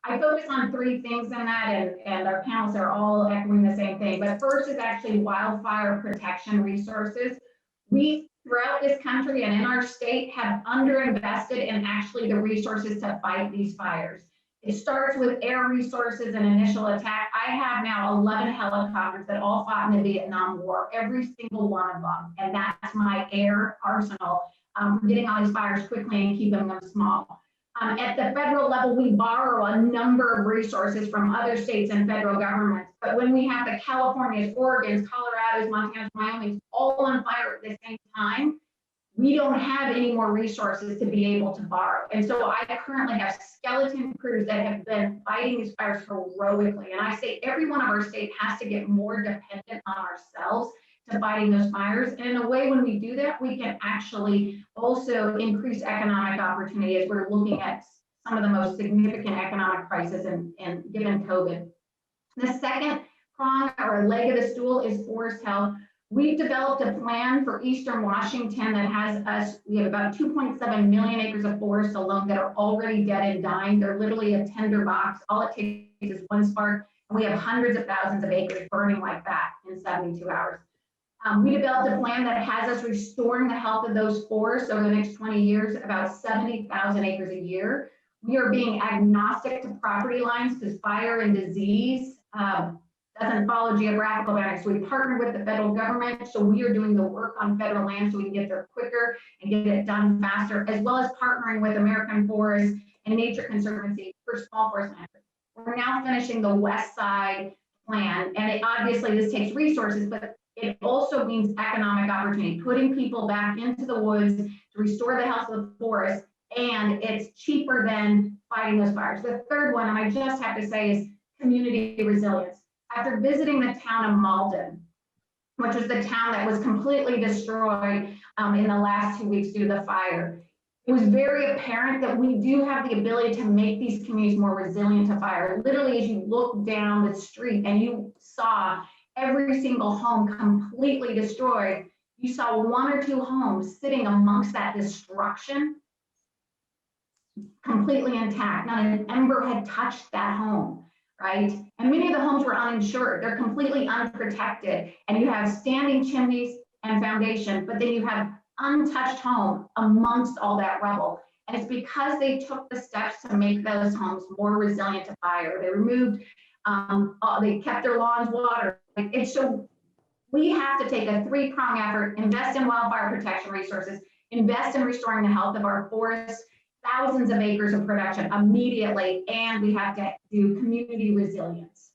I focus on three things in that, and our panelists are all echoing the same thing. But first is actually wildfire protection resources. We, throughout this country and in our state, have underinvested in actually the resources to fight these fires. It starts with air resources and initial attack. I have now 11 helicopters that all fought in the Vietnam War, every single one of them. And that's my air arsenal for getting all these fires quickly and keeping them small. At the federal level, we borrow a number of resources from other states and federal governments. But when we have the Californias, Oregons, Colorados, Montanas, Wyoming, all on fire at the same time, we don't have any more resources to be able to borrow. And so I currently have skeleton crews that have been fighting these fires heroically. And I say every one of our states has to get more dependent on ourselves to fighting those fires. And in a way, when we do that, we can actually also increase economic opportunity as we're looking at some of the most significant economic crises and given COVID. The second prong or leg of the stool is forest health. We've developed a plan for Eastern Washington that has us, we have about 2.7 million acres of forest alone that are already dead and dying. They're literally a tinder box. All it takes is one spark, and we have hundreds of thousands of acres burning like that in 72 hours. We developed a plan that has us restoring the health of those forests over the next 20 years, about 70,000 acres a year. We are being agnostic to property lines because fire and disease doesn't follow geographical boundaries. So we partner with the federal government. So we are doing the work on federal land so we can get there quicker and get it done faster, as well as partnering with American Forest and Nature Conservancy for small forest land. We're now finishing the West Side plan. And obviously this takes resources, but it also means economic opportunity, putting people back into the woods to restore the health of the forest, and it's cheaper than fighting those fires. The third one, and I just have to say, is community resilience. After visiting the town of Malden, which was the town that was completely destroyed in the last 2 weeks due to the fire, it was very apparent that we do have the ability to make these communities more resilient to fire. Literally, as you look down the street and you saw every single home completely destroyed, you saw one or two homes sitting amongst that destruction completely intact. Not an ember had touched that home, right? And many of the homes were uninsured. They're completely unprotected. And you have standing chimneys and foundation, but then you have untouched home amongst all that rubble. And it's because they took the steps to make those homes more resilient to fire. They removed, they kept their lawns watered. It's so we have to take a three-prong effort, invest in wildfire protection resources, invest in restoring the health of our forests, thousands of acres of production immediately, and we have to do community resilience.